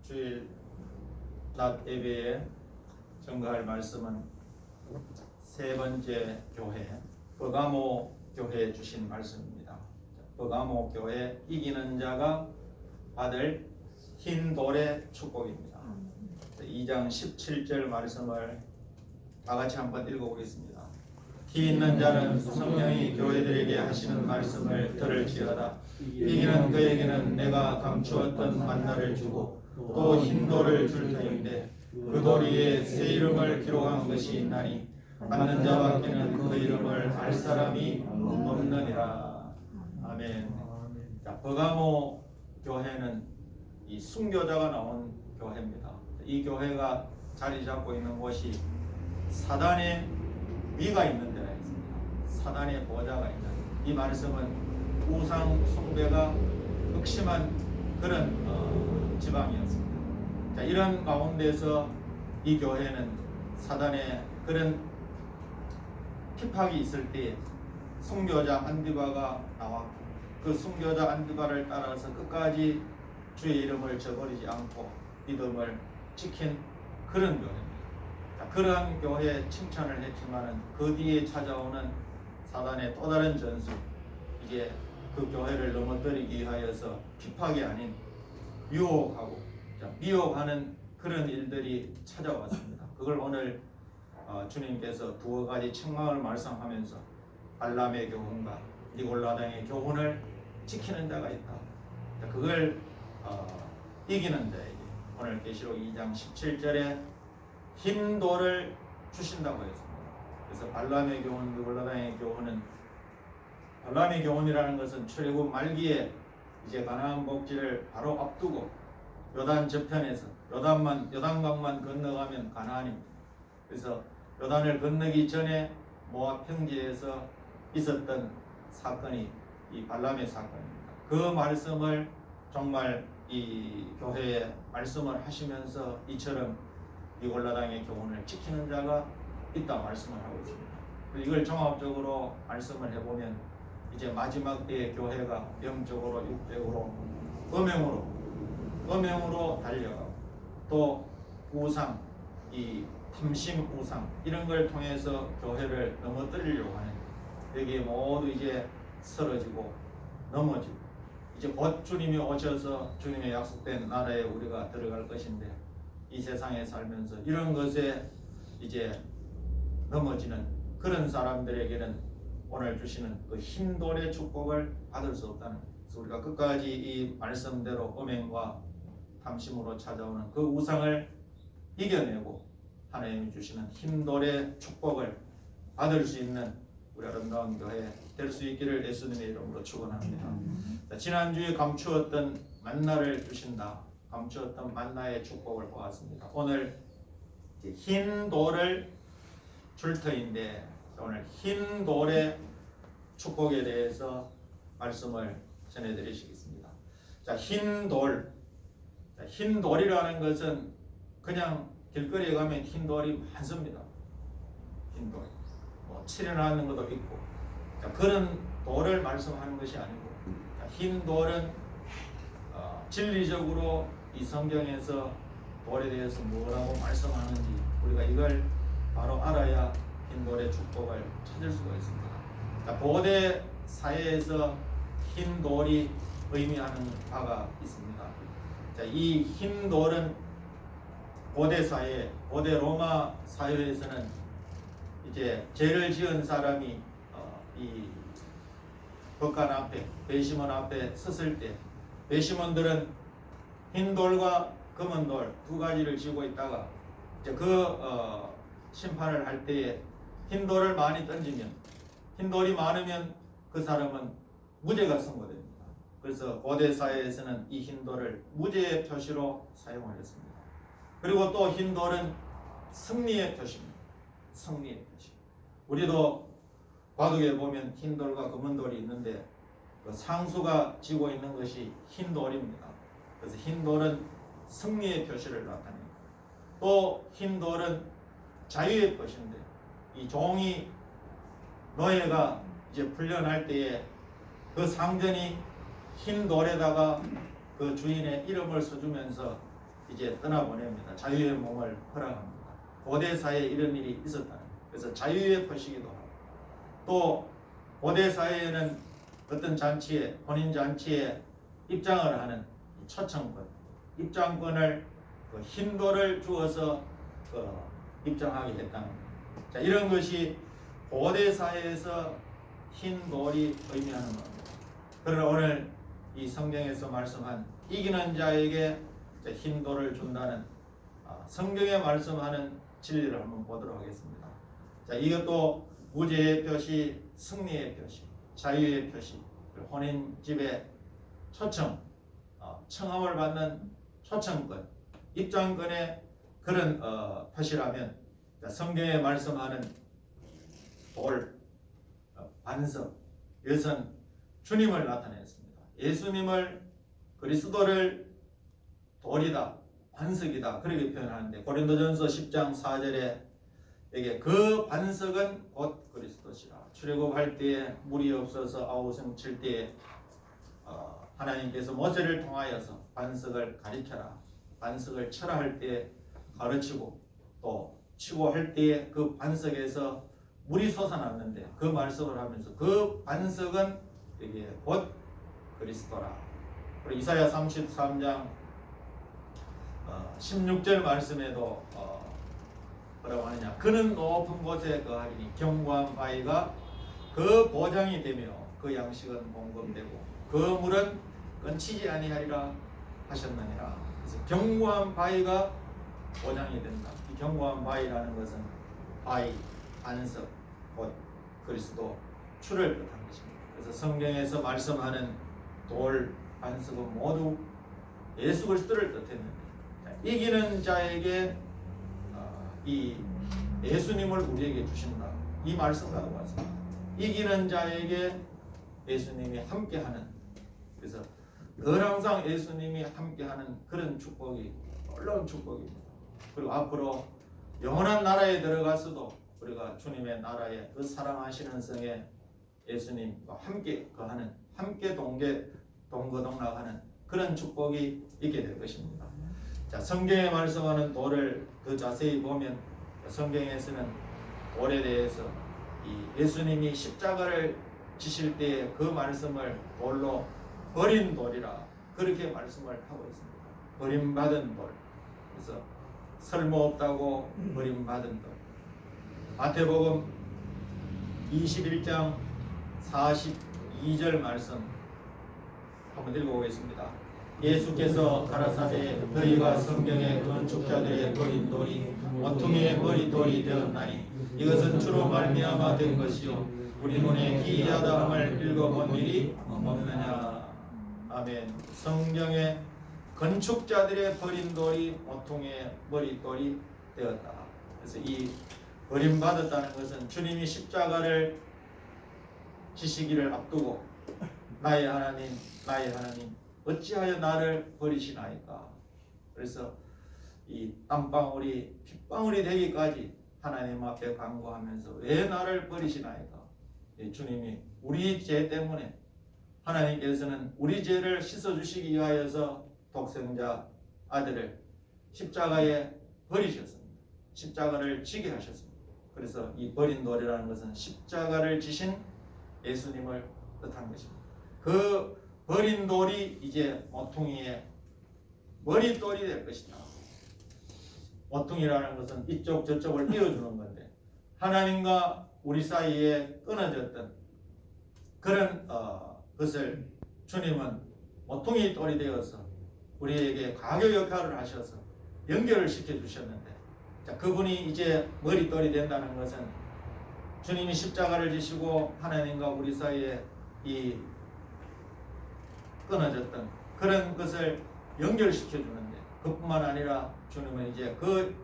주일 낮 예배에 전가할 말씀은 세 번째 교회 버가모 교회에 주신 말씀입니다. 버가모 교회 이기는 자가 받을 흰 돌의 축복입니다. 2장 17절 말씀을 다 같이 한번 읽어보겠습니다. 기 있는 자는 성령이 교회들에게 하시는 말씀을 들을지어다. 이기는 그에게는 내가 감추었던 만나를 주고 또 흰 돌을 줄 터인데 그 돌 위에 새 이름을 기록한 것이 있나니 받는 자밖에는 그 이름을 알 사람이 없느니라. 아멘. 자, 버가모 교회는 이 순교자가 나온 교회입니다. 이 교회가 자리 잡고 있는 곳이 사단의 위가 있는 데가 있습니다. 사단의 보좌가 있는 이 말씀은 우상 숭배가 극심한 그런 지방이었습니다. 자, 이런 가운데서 이 교회는 사단의 그런 핍박이 있을 때 순교자 안디바가 나왔고 그 순교자 안디바를 따라서 끝까지 주의 이름을 저버리지 않고 믿음을 지킨 그런 교회입니다. 그러한 교회에 칭찬을 했지만은 그 뒤에 찾아오는 사단의 또 다른 전술, 이제 그 교회를 넘어뜨리기 위하여서 핍박이 아닌 유혹하고 미혹하는 그런 일들이 찾아왔습니다. 그걸 오늘 주님께서 두어 가지 책망을 말씀하면서 발람의 교훈과 니골라당의 교훈을 지키는 자가 있다. 그걸 이기는 자에게 오늘 계시록 2장 17절에 흰 돌을 주신다고 했습니다. 그래서 발람의 교훈, 니골라당의 교훈은 발람의 교훈이라는 것은 출애굽 말기에 이제 가나안 복지를 바로 앞두고 요단 저편에서 요단강만 건너가면 가나안입니다. 그래서 요단을 건너기 전에 모압 평지에서 있었던 사건이 이 발람의 사건입니다. 그 말씀을 정말 이 교회에 말씀을 하시면서 이처럼 니골라당의 교훈을 지키는 자가 있다 말씀을 하고 있습니다. 이걸 종합적으로 말씀을 해보면 이제 마지막 때의 교회가 영적으로 육적으로 음행으로 달려가고 또 우상, 이 탐심 우상 이런 걸 통해서 교회를 넘어뜨리려고 하는 여기에 모두 이제 쓰러지고 넘어지고 이제 곧 주님이 오셔서 주님의 약속된 나라에 우리가 들어갈 것인데 이 세상에 살면서 이런 것에 이제 넘어지는 그런 사람들에게는 오늘 주시는 그 흰 돌의 축복을 받을 수 없다는 거예요. 그래서 우리가 끝까지 이 말씀대로 음행과 탐심으로 찾아오는 그 우상을 이겨내고 하나님이 주시는 흰 돌의 축복을 받을 수 있는 우리 아름다운 교회 될 수 있기를 예수님의 이름으로 축원합니다. 지난주에 감추었던 만나를 주신다. 감추었던 만나의 축복을 보았습니다. 오늘 흰 돌을 줄 터인데 오늘 흰 돌의 축복에 대해서 말씀을 전해드리시겠습니다. 자, 흰 돌. 흰 돌이라는 것은 그냥 길거리에 가면 흰 돌이 많습니다. 흰 돌. 칠해놨는 것도 있고. 자, 그런 돌을 말씀하는 것이 아니고, 자, 흰 돌은 진리적으로 이 성경에서 돌에 대해서 뭐라고 말씀하는지 우리가 이걸 바로 알아야 흰 돌의 축복을 찾을 수가 있습니다. 자, 고대 사회에서 흰 돌이 의미하는 바가 있습니다. 자, 이 흰 돌은 고대 사회, 고대 로마 사회에서는 이제 죄를 지은 사람이 이 법관 앞에, 배심원 앞에 섰을 때 배심원들은 흰 돌과 검은 돌 두 가지를 쥐고 있다가 이제 그 심판을 할 때에 흰 돌을 많이 던지면 흰 돌이 많으면 그 사람은 무죄가 선고됩니다. 그래서 고대 사회에서는 이 흰 돌을 무죄의 표시로 사용하였습니다. 그리고 또 흰 돌은 승리의 표시입니다. 승리의 표시. 우리도 바둑에 보면 흰 돌과 검은 돌이 있는데 그 상수가 쥐고 있는 것이 흰 돌입니다. 그래서 흰 돌은 승리의 표시를 나타냅니다. 또 흰 돌은 자유의 표시인데 이 종이 노예가 이제 풀려날 때에 그 상전이 흰 돌에다가 그 주인의 이름을 써주면서 이제 떠나보냅니다. 자유의 몸을 허락합니다. 고대 사회에 이런 일이 있었다는 거예요. 그래서 자유의 표시기도 하고, 또 고대 사회에는 어떤 잔치에, 혼인 잔치에 입장을 하는 초청권, 입장권을 흰 돌을 주어서 입장하게 했다는 거예요. 자, 이런 것이 고대 사회에서 흰 돌이 의미하는 겁니다. 그러나 오늘 이 성경에서 말씀한 이기는 자에게 흰 돌을 준다는 성경에 말씀하는 진리를 한번 보도록 하겠습니다. 자, 이것도 무죄의 표시, 승리의 표시, 자유의 표시, 혼인집의 초청, 청함을 받는 초청권, 입장권의 그런 표시라면, 성경에 말씀하는 돌, 반석, 이것은 주님을 나타냈습니다. 예수님을, 그리스도를 돌이다, 반석이다, 그렇게 표현하는데, 고린도전서 10장 4절에 이게 그 반석은 곧 그리스도시라. 출애굽할 때에 물이 없어서 아우성 칠 때에 하나님께서 모세를 통하여서 반석을 가리켜라, 반석을 쳐라 할 때에 가르치고, 또 치고 할 때에 그 반석에서 물이 솟아났는데 그 말씀을 하면서 그 반석은 이게 곧 그리스도라. 그리고 이사야 33장 16절 말씀에도 뭐라고 하느냐, 그는 높은 곳에 거하리니 견고한 바위가 그 보장이 되며 그 양식은 공급되고 그 물은 끊치지 아니하리라 하셨느니라. 그래서 견고한 바위가 보장이 된다. 이 견고한 바위라는 것은 바위, 반석, 곧 그리스도, 주를 뜻한 것입니다. 그래서 성경에서 말씀하는 돌, 반석은 모두 예수 그리스도를 뜻했는데, 이기는 자에게 이 예수님을 우리에게 주신다. 이 말씀과도 같습니다. 이기는 자에게 예수님이 함께하는, 그래서 늘 항상 예수님이 함께하는 그런 축복이 놀라운 축복입니다. 그리고 앞으로 영원한 나라에 들어가서도 우리가 주님의 나라에 그 사랑하시는 성에 예수님과 함께 거하는, 함께 동거동락하는 그런 축복이 있게 될 것입니다. 자, 성경에 말씀하는 돌을 더 자세히 보면 성경에서는 돌에 대해서 이 예수님이 십자가를 지실 때에 그 말씀을 돌로 버린 돌이라 그렇게 말씀을 하고 있습니다. 버림받은 돌. 그래서 쓸모없다고 버림받은 돌. 마태복음 21장 42절 말씀 한번 읽어보겠습니다. 예수께서 가라사대 너희가 성경의 건축자들의 버린 돌이 모퉁이의 머릿돌이 되었나니 이것은 주로 말미암아 된 것이요 우리 눈에 기이하다 함을 읽어본 일이 없느냐. 아멘. 성경의 건축자들의 버린 돌이 모퉁이의 머릿돌이 되었다. 그래서 이 버림받았다는 것은 주님이 십자가를 지시기를 앞두고 나의 하나님, 나의 하나님 어찌하여 나를 버리시나이까. 그래서 이 땀방울이 핏방울이 되기까지 하나님 앞에 간구하면서 왜 나를 버리시나이까. 주님이 우리 죄 때문에 하나님께서는 우리 죄를 씻어주시기 위하여서 독생자 아들을 십자가에 버리셨습니다. 십자가를 지게 하셨습니다. 그래서 이 버린 돌이라는 것은 십자가를 지신 예수님을 뜻한 것입니다. 그 버린 돌이 이제 모퉁이의 머릿돌이 될 것이다. 모퉁이라는 것은 이쪽 저쪽을 이어주는 건데 하나님과 우리 사이에 끊어졌던 그런 것을 주님은 모퉁이 돌이 되어서 우리에게 가교 역할을 하셔서 연결을 시켜주셨는데, 자, 그분이 이제 머릿돌이 된다는 것은 주님이 십자가를 지시고 하나님과 우리 사이에 이 끊어졌던 그런 것을 연결시켜 주는데, 그뿐만 아니라 주님은 이제 그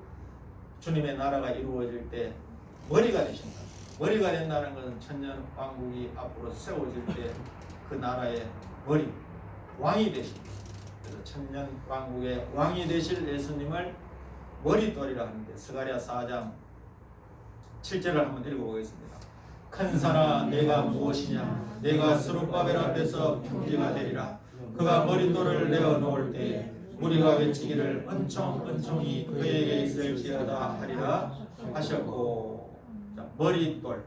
주님의 나라가 이루어질 때 머리가 되신다. 머리가 된다는 것은 천년 왕국이 앞으로 세워질 때 그 나라의 머리, 왕이 되십니다. 그래서 천년 왕국의 왕이 되실 예수님을 머릿돌이라 하는데, 스가랴 4장 7절을 한번 읽어보겠습니다. 큰 산아 내가 무엇이냐, 내가 스룹바벨 앞에서 평지가 되리라. 그가 머릿돌을 내어 놓을 때에 우리가 외치기를 은총 은총이 그에게 있을지어다 하리라 하셨고. 자, 머릿돌.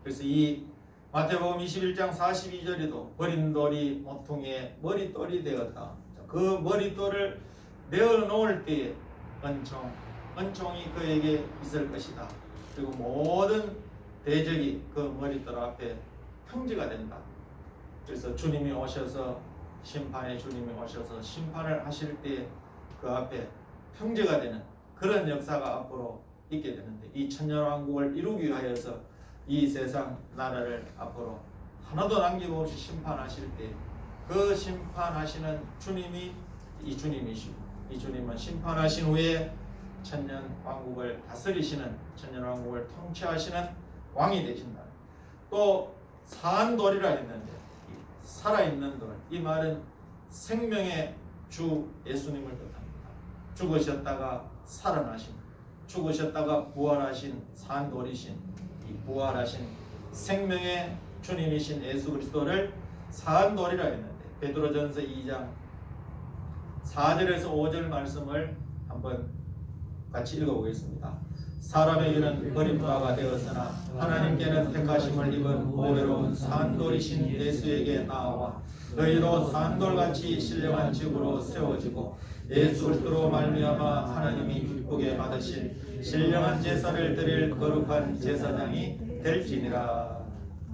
그래서 이 마태복음 21장 42절에도 버린 돌이 모퉁이에 머릿돌이 되었다. 자, 그 머릿돌을 내어놓을 때에 은총이 그에게 있을 것이다. 그리고 모든 대적이 그 머릿돌 앞에 평지가 된다. 그래서 주님이 오셔서 심판의 주님이 오셔서 심판을 하실 때 그 앞에 평지가 되는 그런 역사가 앞으로 있게 되는데, 이 천년왕국을 이루기 위하여서 이 세상 나라를 앞으로 하나도 남김없이 심판하실 때 그 심판하시는 주님이 이 주님이시고, 이 주님은 심판하신 후에 천년왕국을 다스리시는, 천년왕국을 통치하시는 왕이 되신다. 또 산돌이라 했는데 살아있는 돌, 이 말은 생명의 주 예수님을 뜻합니다. 죽으셨다가 살아나신, 죽으셨다가 부활하신 산돌이신, 이 부활하신 생명의 주님이신 예수 그리스도를 산돌이라 했는데, 베드로전서 2장 4절에서 5절 말씀을 한번 같이 읽어보겠습니다. 사람에게는 버림바가 되었으나 하나님께는 택하심을 입은 보배로운 산돌이신 예수에게 나아와 너희로 산돌같이 신령한 집으로 세워지고 예수 그리스도로 말미암아 하나님이 기쁘게 받으실 신령한 제사를 드릴 거룩한 제사장이 될지니라.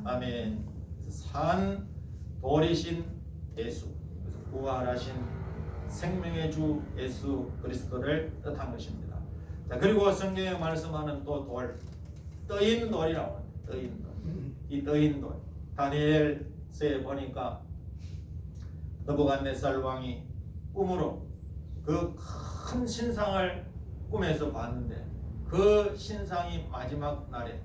아멘. 산돌이신 예수, 그래서 부활하신 생명의 주 예수 그리스도를 뜻한 것입니다. 자, 그리고 성경에 말씀하는 또 돌, 떠인 돌이라고 합니다. 떠인 돌. 이 떠인 돌, 다니엘서에 보니까 느부갓네살 왕이 꿈으로 그 큰 신상을 꿈에서 봤는데, 그 신상이 마지막 날에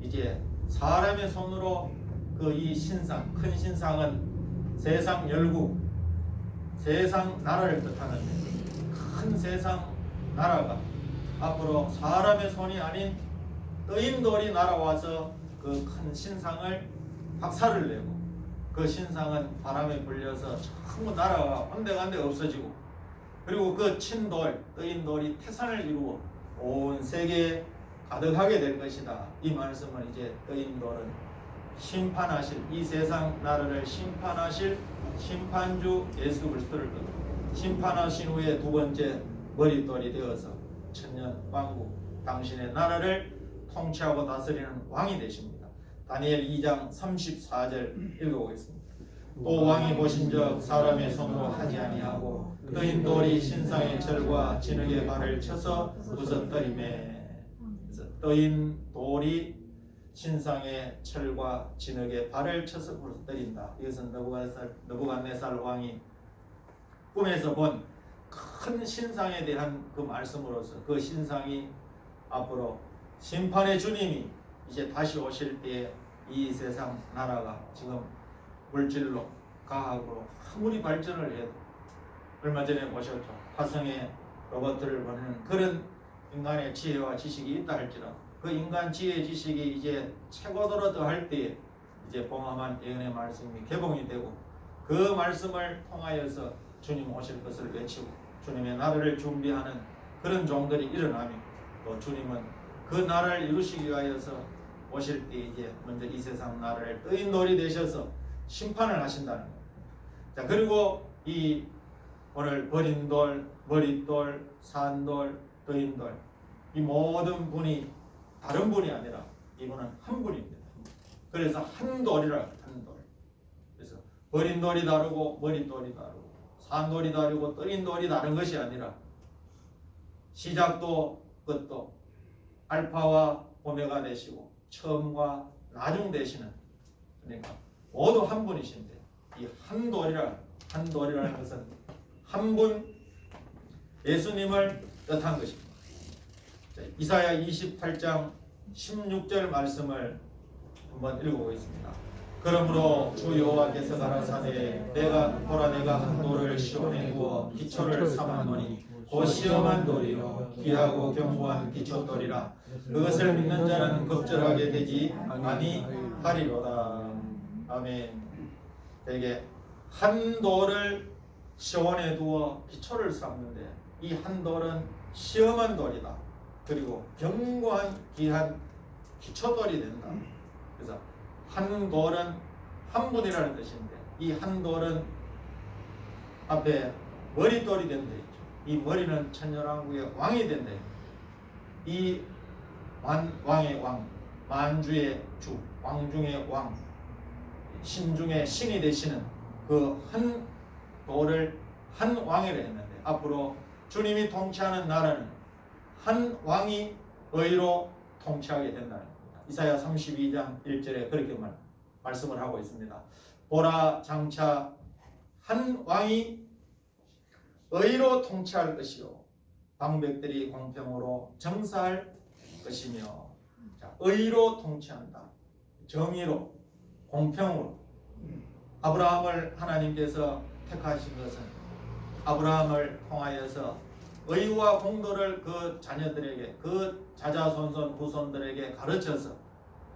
이제 사람의 손으로 그 이 신상, 큰 신상은 세상 열국, 세상 나라를 뜻하는데, 큰 세상 나라가 앞으로 사람의 손이 아닌 떠인 돌이 날아와서 그 큰 신상을 박살을 내고, 그 신상은 바람에 불려서 전부 나라가 온데간데 없어지고, 그리고 그 친돌, 떠인 돌이 태산을 이루어 온 세계에 가득하게 될 것이다. 이 말씀은 이제 떠인 돌은 심판하실, 이 세상 나라를 심판하실 심판주 예수 그리스도를 뜻합니다. 심판하신 후에 두 번째 머릿돌이 되어서 천년 왕국, 당신의 나라를 통치하고 다스리는 왕이 되십니다. 다니엘 2장 34절 읽어보겠습니다. 또 왕이 보신즉 사람의 손으로 하지 아니하고 떠인 돌이 신상의 철과 진흙의 발을 쳐서 부서뜨리매. 그래서 떠인 돌이 신상의 철과 진흙의 발을 쳐서 부서뜨린다. 이것은 느부갓네살 왕이 꿈에서 본 큰 신상에 대한 그 말씀으로서, 그 신상이 앞으로 심판의 주님이 이제 다시 오실 때에 이 세상 나라가 지금 물질로, 과학으로 아무리 발전을 해도, 얼마 전에 보셨죠, 화성에 로봇을 보내는 그런 인간의 지혜와 지식이 있다 할지라도 그 인간 지혜 지식이 이제 최고도로 더할 때에 이제 봉함한 예언의 말씀이 개봉이 되고, 그 말씀을 통하여서 주님 오실 것을 외치고 주님의 나라를 준비하는 그런 종들이 일어나며, 또 주님은 그 나라를 이루시기 위하여서 오실 때 이제 먼저 이 세상 나라를 떠인 돌이 되셔서 심판을 하신다는 거예요. 자, 그리고 이 오늘 버린 돌, 머릿돌, 산돌, 떠인 돌, 이 모든 분이 다른 분이 아니라 이분은 한 분입니다. 그래서 한 돌이라, 한 돌. 그래서 버린 돌이 다르고 머릿돌이 다르고 산돌이 다르고 떠인 돌이 다른 것이 아니라 시작도 끝도 알파와 오메가 되시고 처음과 나중 되시는, 그러니까 모두 한 분이신데, 이 한 돌이라는 것은 한 분 예수님을 뜻한 것입니다. 자, 이사야 28장 16절 말씀을 한번 읽어보겠습니다. 그러므로 주 여호와께서 가라사대 내가 한 돌을 시온에 두어 기초를 삼았노니 곧 시험한 돌이요 귀하고 견고한 기초돌이라. 그것을 믿는 자는 겁절하게 되지 아니하리로다. 아멘. 되게 한 돌을 시원에 두어 기초를 쌓는데 이 한 돌은 시험한 돌이다. 그리고 견고한 귀한 기초돌이 된다. 그래서 한 돌은 한 분이라는 뜻인데 이 한 돌은 앞에 머릿돌이 된다 했죠. 이 머리는 천년왕국의 왕이 된다. 이 왕의 왕, 만주의 주, 왕 중의 왕, 신 중의 신이 되시는 그 한 돌을 한 왕이라 했는데 앞으로 주님이 통치하는 나라는 한 왕이 의로 통치하게 된다는 겁니다. 이사야 32장 1절에 그렇게 말씀을 하고 있습니다. 보라 장차 한 왕이 의로 통치할 것이요 방백들이 공평으로 정사할 것이며. 자, 의로 통치한다. 정의로, 공평으로. 아브라함을 하나님께서 택하신 것은 아브라함을 통하여서 의와 공도를 그 자녀들에게, 그 자자손손 후손들에게 가르쳐서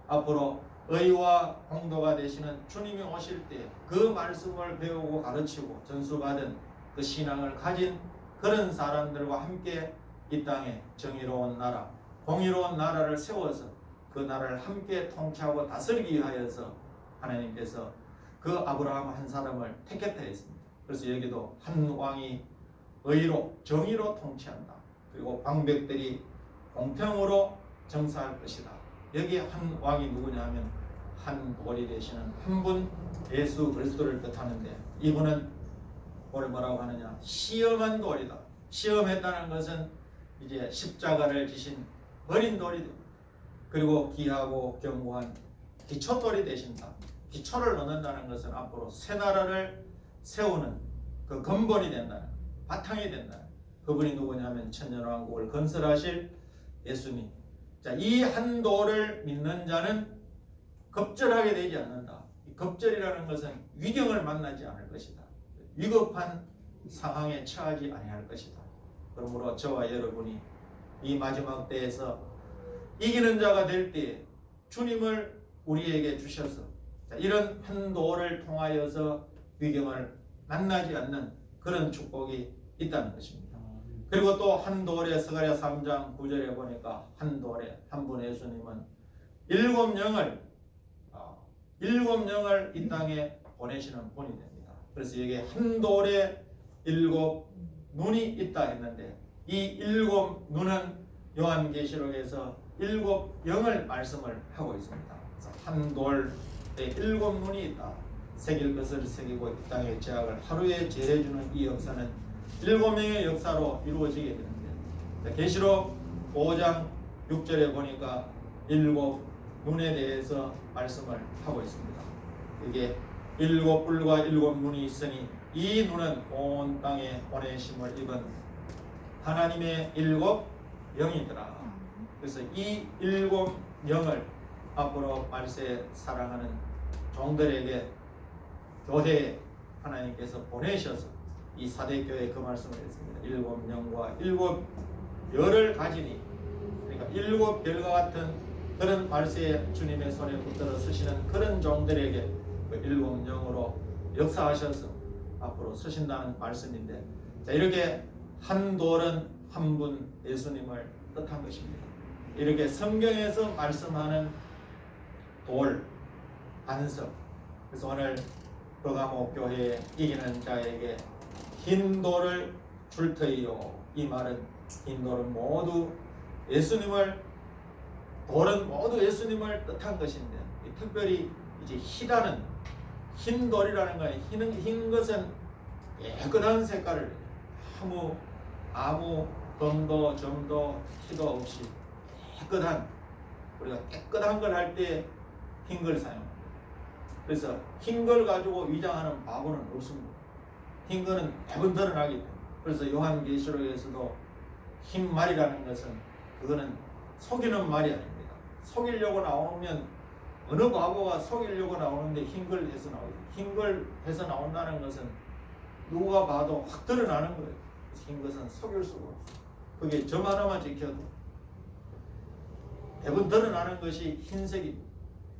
앞으로 의와 공도가 되시는 주님이 오실 때 그 말씀을 배우고 가르치고 전수받은 그 신앙을 가진 그런 사람들과 함께 이 땅에 정의로운 나라, 공의로운 나라를 세워서 그 나라를 함께 통치하고 다스리기 위하여서 하나님께서 그 아브라함 한 사람을 택했다 했습니다. 그래서 여기도 한 왕이 의로, 정의로 통치한다. 그리고 방백들이 공평으로 정사할 것이다. 여기 한 왕이 누구냐 하면 한 돌이 되시는 한 분 예수 그리스도를 뜻하는데 이분은 오늘 뭐라고 하느냐? 시험한 돌이다. 시험했다는 것은 이제 십자가를 지신 어린 돌이 됩니다. 그리고 귀하고 견고한 기초돌이 되신다. 기초를 넣는다는 것은 앞으로 새 나라를 세우는 그 근본이 된다는, 바탕이 된다는, 그분이 누구냐면 천년왕국을 건설하실 예수님. 자, 이 한 돌을 믿는 자는 겁절하게 되지 않는다. 이 겁절이라는 것은 위경을 만나지 않을 것이다. 위급한 상황에 처하지 아니할 것이다. 그러므로 저와 여러분이 이 마지막 때에서 이기는 자가 될 때 주님을 우리에게 주셔서 이런 한 돌을 통하여서 위경을 만나지 않는 그런 축복이 있다는 것입니다. 그리고 또 한 돌에 스가랴 3장 9절에 보니까 한 돌에 한 분 예수님은 일곱 영을 이 땅에 보내시는 분이 됩니다. 그래서 여기 한 돌에 일곱 눈이 있다 했는데 이 일곱 눈은 요한계시록에서 일곱 영을 말씀을 하고 있습니다. 한 돌에 일곱 눈이 있다. 새길 것을 새기고 이 땅의 죄악을 하루에 제해주는 이 역사는 일곱 명의 역사로 이루어지게 되는데 계시록 5장 6절에 보니까 일곱 눈에 대해서 말씀을 하고 있습니다. 이게 일곱 뿔과 일곱 눈이 있으니 이 눈은 온 땅에 보내심을 입은 하나님의 일곱 영이더라. 그래서 이 일곱 영을 앞으로 말세 사랑하는 종들에게 교회에 하나님께서 보내셔서 이 사대교회에 그 말씀을 했습니다. 일곱 영과 일곱 열을 가지니, 그러니까 일곱 별과 같은 그런 말세에 주님의 손에 붙들어 서시는 그런 종들에게 그 일곱 영으로 역사하셔서 앞으로 서신다는 말씀인데, 자, 이렇게 한 돌은 한 분 예수님을 뜻한 것입니다. 이렇게 성경에서 말씀하는 돌, 반석. 그래서 오늘 버가모 교회에 이기는 자에게 흰 돌을 줄 터이요. 이 말은 흰 돌은 모두 예수님을, 돌은 모두 예수님을 뜻한 것인데 특별히 이제 희다는 흰 돌이라는 거예요. 흰 것은 깨끗한 색깔을 아무 검도 점도 티도 없이 깨끗한, 우리가 깨끗한 걸 할 때 흰 걸 사용합니다. 그래서 흰 걸 가지고 위장하는 바보는 없습니다. 흰 거는 대부분 드러나기 때문에. 그래서 요한계시록에서도 흰 말이라는 것은 그거는 속이는 말이 아닙니다. 속이려고 나오면 어느 바보가 속이려고 나오는데 흰 걸 해서 나오죠. 흰 걸 해서 나온다는 것은 누가 봐도 확 드러나는 거예요. 흰 것은 속일 수가 없어요. 그게 점 하나만 지켜도 대부분 드러나는 것이 흰색입니다.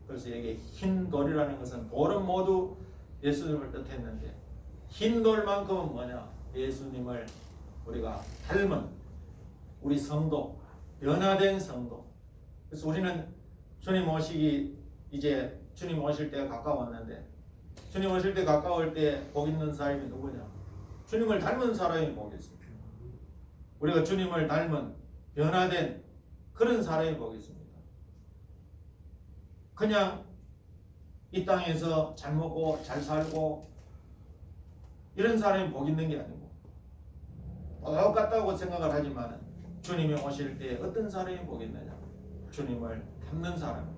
그래서 여기 흰 돌이라는 것은 돌은 모두 예수님을 뜻했는데 흰 돌만큼은 뭐냐? 예수님을 우리가 닮은 우리 성도, 변화된 성도. 그래서 우리는 주님 오시기 이제 주님 오실 때가 가까웠는데, 주님 오실 때 가까울 때 복 있는 사람이 누구냐? 주님을 닮은 사람이 복 있습니다. 우리가 주님을 닮은 변화된 그런 사람이 복 있습니다. 그냥 이 땅에서 잘 먹고 잘 살고 이런 사람이 복 있는 게 아니고, 똑같다고 생각을 하지만 주님이 오실 때 어떤 사람이 복 있느냐? 주님을 닮는 사람,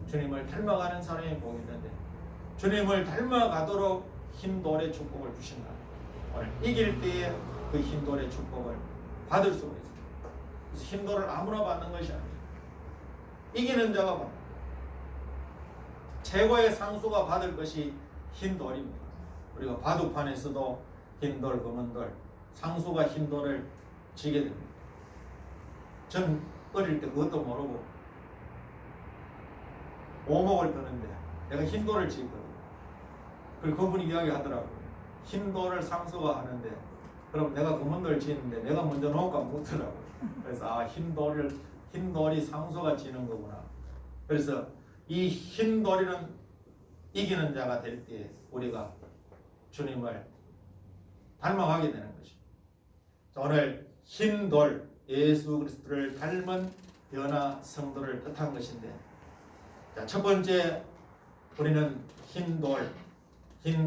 주님을 닮아가는 사람이 복 있는데, 주님을 닮아가도록 흰 돌의 축복을 주신다. 오늘 이길 때에 그 흰 돌의 축복을 받을 수가 있습니다. 그래서 흰 돌을 아무나 받는 것이 아니에요. 이기는 자가 받는, 최고의 상수가 받을 것이 흰 돌입니다. 우리가 바둑판에서도 흰 돌, 검은 돌, 상수가 흰 돌을 지게 됩니다. 전 어릴 때 그것도 모르고 오목을 뜨는데 내가 흰 돌을 지거든요. 그리고 그분이 이야기하더라고요. 흰 돌을 상수가 하는데 그럼 내가 검은 돌을 지는데 내가 먼저 놓을까 묻더라고요. 그래서 흰 돌이 상수가 지는 거구나. 그래서 이 흰 돌이는 이기는 자가 될 때 우리가 주님을 닮아가게 되는 것입니다. 오늘 흰 돌, 예수 그리스도를 닮은 변화 성도를 뜻한 것인데, 자, 첫 번째 우리는 흰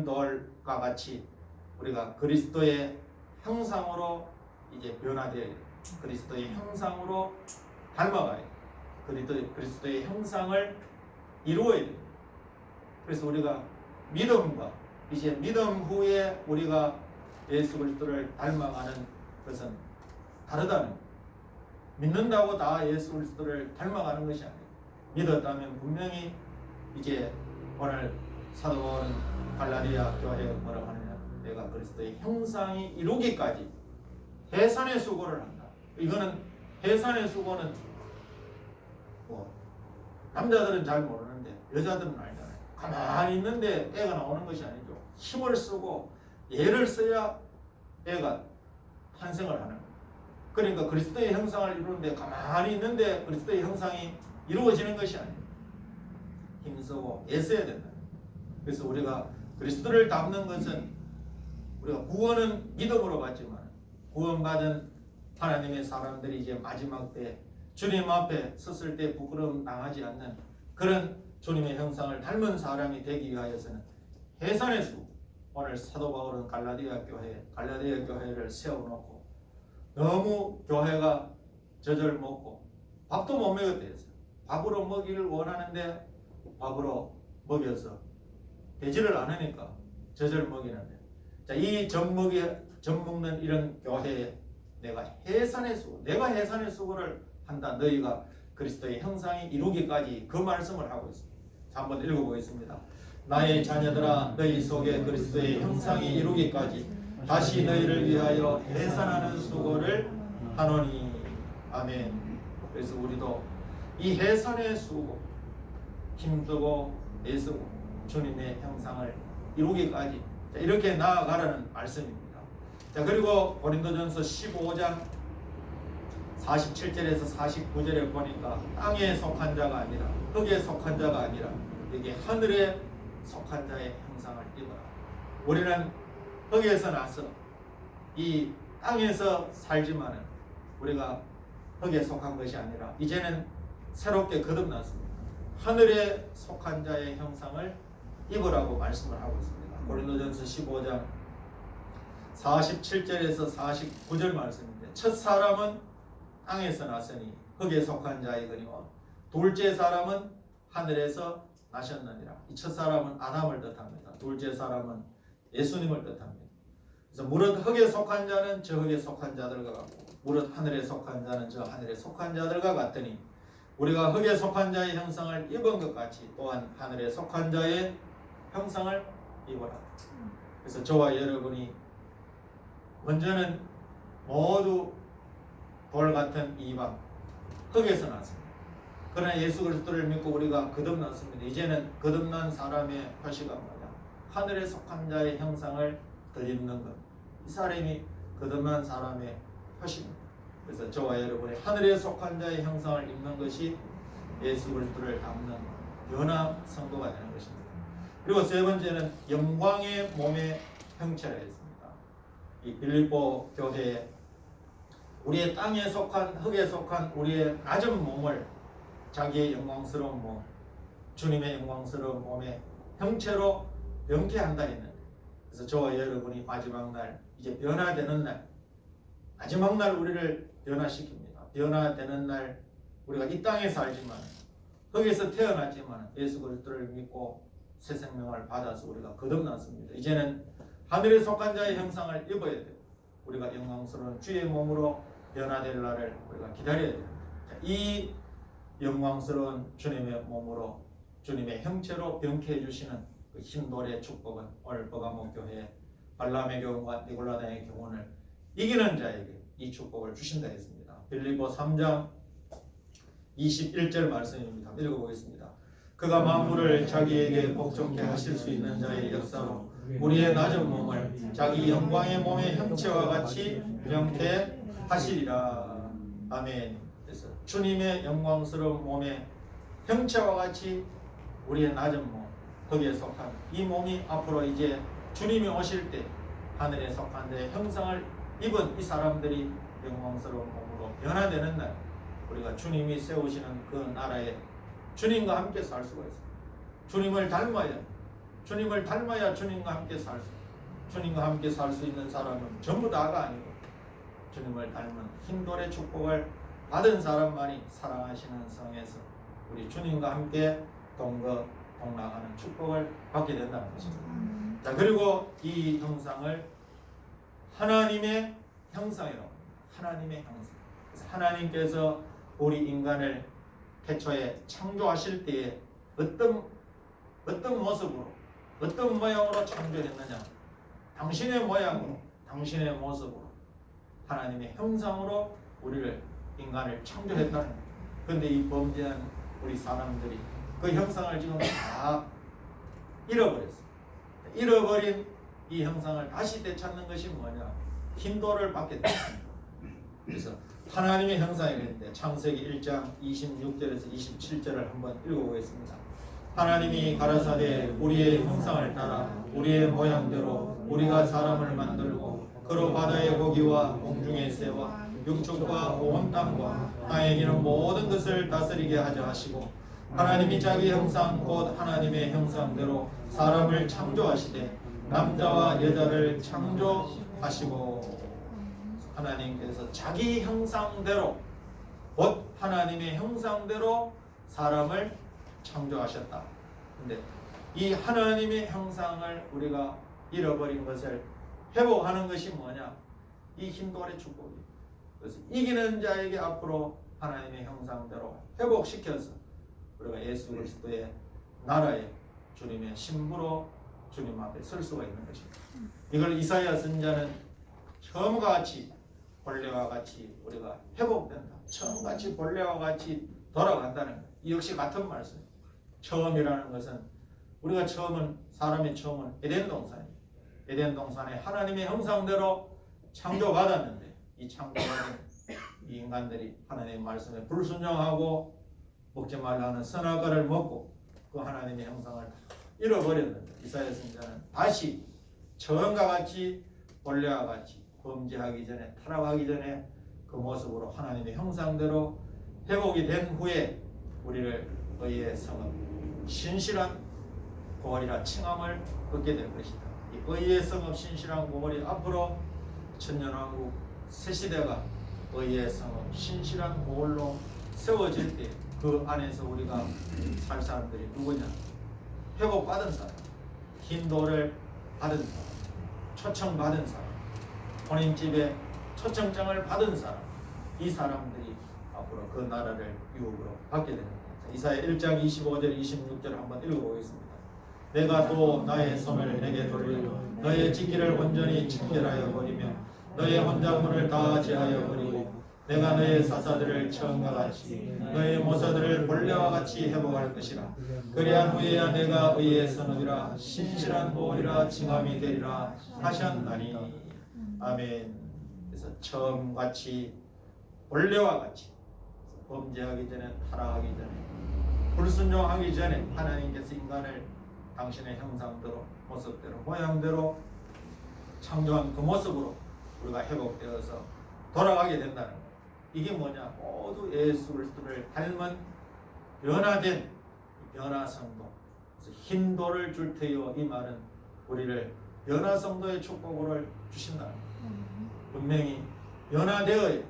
돌과 같이 우리가 그리스도의 형상으로 이제 변화되어야 돼요. 그리스도의 형상으로 닮아가야 돼요. 그리스도의 형상을 이루어야 돼요. 그래서 우리가 믿음과 이제 믿음 후에 우리가 예수 그리스도를 닮아가는 것은 다르다는 거예요. 믿는다고 다 예수 그리스도를 닮아가는 것이 아니에요. 믿었다면 분명히 이제 오늘 사도 바울은 갈라디아 교회에 뭐라고 하느냐? 내가 그리스도의 형상이 이루기까지 해산의 수고를 한다. 이거는 해산의 수고는 뭐 남자들은 잘 모르는데 여자들은 알잖아요. 가만히 있는데 애가 나오는 것이 아니죠. 힘을 쓰고 애를 써야 애가 탄생을 하는 거예요. 그러니까 그리스도의 형상을 이루는데 가만히 있는데 그리스도의 형상이 이루어지는 것이 아니에요. 힘쓰고 애써야 된다. 그래서 우리가 그리스도를 닮는 것은 우리가 구원은 믿음으로 받지만 구원받은 하나님의 사람들이 이제 마지막 때 주님 앞에 섰을 때 부끄러움 당하지 않는 그런 주님의 형상을 닮은 사람이 되기 위하여서는 해산의 수, 오늘 사도 바울은 갈라디아 교회를 세워놓고 너무 교회가 젖을 먹고 밥도 못 먹였대 했어요. 밥으로 먹이를 원하는데 밥으로 먹여서 되지를 않으니까 젖을 먹이는데, 자, 이 젖 먹는 이런 교회에 내가 해산의 수고를 한다. 너희가 그리스도의 형상이 이루기까지 그 말씀을 하고 있습니다. 자, 한번 읽어보겠습니다. 나의 자녀들아, 너희 속에 그리스도의 형상이 이루기까지 다시 너희를 위하여 해산하는 수고를 하노니. 아멘. 그래서 우리도 이 해산의 수고, 힘쓰고 애쓰고 주님의 형상을 이루기까지 이렇게 나아가라는 말씀입니다. 자, 그리고 고린도전서 15장 47절에서 49절에 보니까 땅에 속한 자가 아니라 흙에 속한 자가 아니라 이게 하늘에 속한 자의 형상을 입어라. 우리는 흙에서 나서 이 땅에서 살지만은 우리가 흙에 속한 것이 아니라 이제는 새롭게 거듭났습니다. 하늘에 속한 자의 형상을 입으라고 말씀을 하고 있습니다. 고린도전서 15장 47절에서 49절 말씀인데, 첫 사람은 땅에서 났으니 흙에 속한 자이거니와 둘째 사람은 하늘에서 나셨느니라. 이 첫 사람은 아담을 뜻합니다. 둘째 사람은 예수님을 뜻합니다. 그래서 무릇 흙에 속한 자는 저 흙에 속한 자들과 같고 무릇 하늘에 속한 자는 저 하늘에 속한 자들과 같으니 우리가 흙에 속한 자의 형상을 입은 것 같이 또한 하늘에 속한 자의 형상을 입어라. 그래서 저와 여러분이 먼저는 모두 돌 같은 이방 흙에서 났습니다. 그러나 예수 그리스도를 믿고 우리가 거듭났습니다. 이제는 거듭난 사람의 표시가 뭐냐? 하늘에 속한 자의 형상을 덧입는 것. 이 사람이 거듭난 사람의 표시입니다. 그래서 저와 여러분이 하늘에 속한 자의 형상을 입는 것이 예수 그리스도를 닮는 변화 성도가 되는 것입니다. 그리고 세 번째는 영광의 몸의 형체라 했습니다. 이 빌립보 교회에 우리의 땅에 속한 흙에 속한 우리의 낮은 몸을 자기의 영광스러운 몸, 주님의 영광스러운 몸의 형체로 변케한다 했는데, 그래서 저와 여러분이 마지막 날, 이제 변화되는 날, 마지막 날 우리를 변화시킵니다. 변화되는 날 우리가 이 땅에 살지만 흙에서 태어났지만 예수 그리스도를 믿고 새 생명을 받아서 우리가 거듭났습니다. 이제는 하늘에 속한 자의 형상을 입어야 돼요. 우리가 영광스러운 주의 몸으로 변화될 날을 우리가 기다려야 돼요. 이 영광스러운 주님의 몸으로 주님의 형체로 변케 해주시는 그 힘돌의 축복은 오늘 버가모 교회 발람의 교훈과 니골라다의 교훈을 이기는 자에게 이 축복을 주신다 했습니다. 빌립보 3장 21절 말씀입니다. 읽어보겠습니다. 그가 만물을 자기에게 복종케 하실 수 있는 자의 역사로 우리의 낮은 몸을 자기 영광의 몸의 형체와 같이 변케 하시리라. 아멘. 그래서 주님의 영광스러운 몸의 형체와 같이 우리의 낮은 몸, 거기에 속한 이 몸이 앞으로 이제 주님이 오실 때 하늘에 속한 자의 형상을 입은 이 사람들이 영광스러운 몸으로 변화되는 날, 우리가 주님이 세우시는 그 나라에 주님과 함께 살 수가 있습니다. 주님을 닮아야 주님과 함께 살 수, 주님과 함께 살 수 있는 사람은 전부 다가 아니고 주님을 닮은 힘돌의 축복을 받은 사람만이 사랑하시는 성에서 우리 주님과 함께 동락하는 축복을 받게 된다는 것입니다. 자, 그리고 이 형상을 하나님의 형상이라고 합니다. 하나님의 형상. 그래서 하나님께서 우리 인간을 태초에 창조하실 때에 어떤 모습으로, 어떤 모양으로 창조했느냐? 당신의 모양으로, 당신의 모습으로, 하나님의 형상으로 우리를, 인간을 창조했다는 거예요. 그런데 이 범죄한 우리 사람들이 그 형상을 지금 다 잃어버렸어요. 잃어버린 이 형상을 다시 되찾는 것이 뭐냐? 힘도를 받게 됐습니다. 그래서 하나님의 형상이 있는데 창세기 1장 26절에서 27절을 한번 읽어보겠습니다. 하나님이 가라사대 우리의 형상을 따라 우리의 모양대로 우리가 사람을 만들고 그로 바다의 고기와 공중의 새와 육축과 온 땅과 땅에 기는 모든 것을 다스리게 하자 하시고, 하나님이 자기 형상 곧 하나님의 형상대로 사람을 창조하시되 남자와 여자를 창조하시고, 하나님께서 자기 형상대로 곧 하나님의 형상대로 사람을 창조하셨다. 근데 이 하나님의 형상을 우리가 잃어버린 것을 회복하는 것이 뭐냐? 이 힘돌의 축복이에요. 그래서 이기는 자에게 앞으로 하나님의 형상대로 회복시켜서 우리가 예수 그리스도의 나라에 주님의 신부로 주님 앞에 설 수가 있는 것입니다. 이걸 이사야 선지자는 처음과 같이 본래와 같이 우리가 회복된다. 처음같이 본래와 같이 돌아간다는 것. 이 역시 같은 말씀입니다. 처음이라는 것은 우리가 사람의 처음은 에덴 동산입니다. 에덴 동산에 하나님의 형상대로 창조받았는데 이 창조받은 이 인간들이 하나님의 말씀에 불순종하고 먹지 말라는 선악과를 먹고 그 하나님의 형상을 잃어버렸는데 이사야 선지자는 다시 처음과 같이 본래와 같이 범죄하기 전에 타락하기 전에 그 모습으로 하나님의 형상대로 회복이 된 후에 우리를 의의 성읍 신실한 고을이라 칭함을 얻게 될 것이다. 이 의의 성읍 신실한 고을이 앞으로 천년왕국 새시대가 의의 성읍 신실한 고을로 세워질 때 그 안에서 우리가 살 사람들이 누구냐? 회복받은 사람, 힘도를 받은 사람, 초청받은 사람, 혼인집에 초청장을 받은 사람, 이 사람들이 앞으로 그 나라를 유업으로 받게 됩니다. 이사야 1장 25절 26절 한번 읽어보겠습니다. 내가 또 나의 손을 내게 돌려 너의 직기를 온전히 청결하여 버리며 너의 혼자문을 다 제하여 버리고 내가 너의 사사들을 처음과 같이 너의 모사들을 본래와 같이 회복할 것이라. 그리한 후에야 내가 의의 선업이라 신실한 보혈이라 칭함이 되리라 하셨나니. 아멘. 그래서 처음같이 본래와 같이 범죄하기 전에 타락하기 전에 불순종하기 전에 하나님께서 인간을 당신의 형상대로 모습대로 모양대로 창조한 그 모습으로 우리가 회복되어서 돌아가게 된다는 거예요. 이게 뭐냐? 모두 예수 그리스도를 닮은 변화된 변화성도. 그래서 흰 돌을 줄 테여, 이 말은 우리를 변화성도의 축복을 주신다는 거예요. 분명히 변화되어야,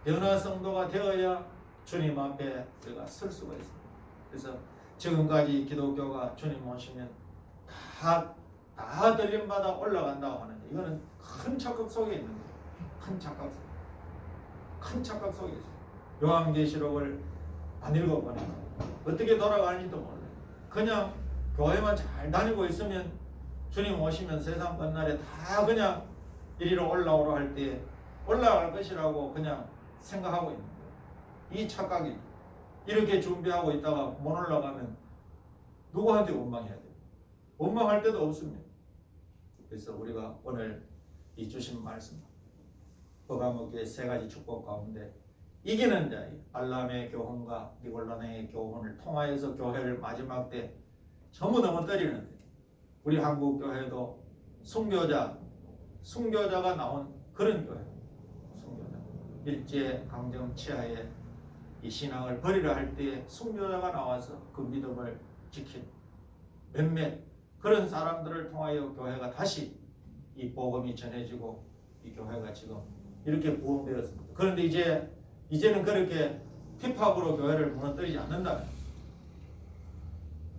변화성도가 되어야 주님 앞에 우리가 설 수가 있습니다. 그래서 지금까지 기독교가 주님 오시면 다 들림받아 올라간다고 하는데, 이거는 큰 착각 속에 있는 거예요. 큰 착각 속에 있어요. 요한계시록을 안 읽어보니까 어떻게 돌아가는지도 몰라요. 그냥 교회만 잘 다니고 있으면 주님 오시면 세상 끝날에 다 그냥 이리로 올라오라 할 때 올라갈 것이라고 그냥 생각하고 있는 거예요. 이 착각이. 이렇게 준비하고 있다가 못 올라가면 누구한테 원망해야 돼요? 원망할 데도 없습니다. 그래서 우리가 오늘 이 주신 말씀, 버가모교의 세 가지 축복 가운데 이기는 자의 발람의 교훈과 니골라의 교훈을 통하여서 교회를 마지막 때 전부 넘어뜨리는데, 우리 한국 교회도 순교자가 나온 그런 교회, 순교자. 일제 강점 치하에 이 신앙을 버리려 할 때에 순교자가 나와서 그 믿음을 지킨 몇몇 그런 사람들을 통하여 교회가 다시 이 복음이 전해지고 이 교회가 지금 이렇게 부흥되었습니다. 그런데 이제는 그렇게 핍박으로 교회를 무너뜨리지 않는다.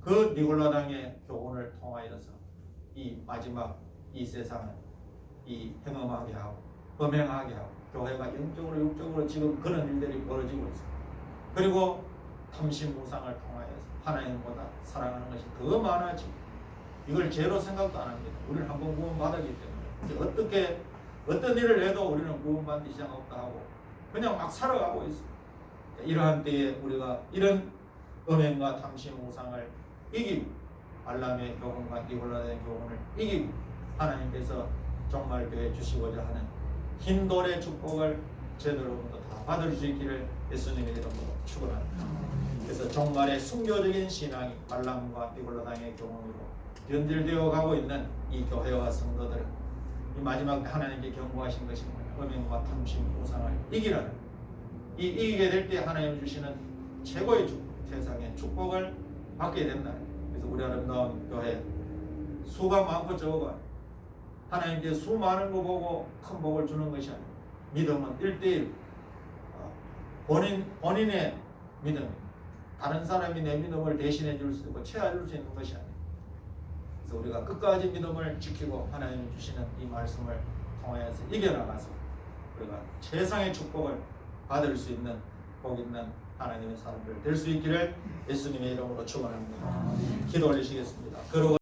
그 니골라당의 교훈을 통하여서 이 마지막 이 세상을 이 행음하게 하고 범행하게 하고 교회가 영적으로 육적으로 지금 그런 일들이 벌어지고 있습니다. 그리고 탐심무상을 통하여서 하나님보다 사랑하는 것이 더 많아지고, 이걸 죄로 생각도 안 합니다. 우리는 한번 구원받았기 때문에 어떤 일을 해도 우리는 구원받는 이상 없다 하고 그냥 막 살아가고 있습니다. 이러한 때에 우리가 이런 음행과 탐심무상을 이기고 발람의 교훈과 니골라의 교훈을 이기고 하나님께서 정말 교회 주시고자 하는 흰돌의 축복을 제대로부터 다 받을 수 있기를 예수님의 이름으로 축원합니다. 그래서 정말의 순교적인 신앙이 발람과 니골라당의 교훈으로 연결되어 가고 있는 이 교회와 성도들은 이 마지막 때 하나님께 경고하신 것이 뭐냐? 음행과 탐심, 우상을 이기라는, 이 이기게 될 때 하나님 주시는 최고의 축복, 세상의 축복을 받게 된다. 그래서 우리 아름다운 교회 수가 많고 적어가 하나님께 수 많은 거 보고 큰 복을 주는 것이 아니고, 믿음은 1:1, 본인의 믿음, 다른 사람이 내 믿음을 대신해 줄 수 있고 채워줄 수 있는 것이 아니에요. 그래서 우리가 끝까지 믿음을 지키고 하나님이 주시는 이 말씀을 통하여서 이겨나가서 우리가 최상의 축복을 받을 수 있는 복 있는 하나님의 사람들 될 수 있기를 예수님의 이름으로 축원합니다. 기도 올리시겠습니다.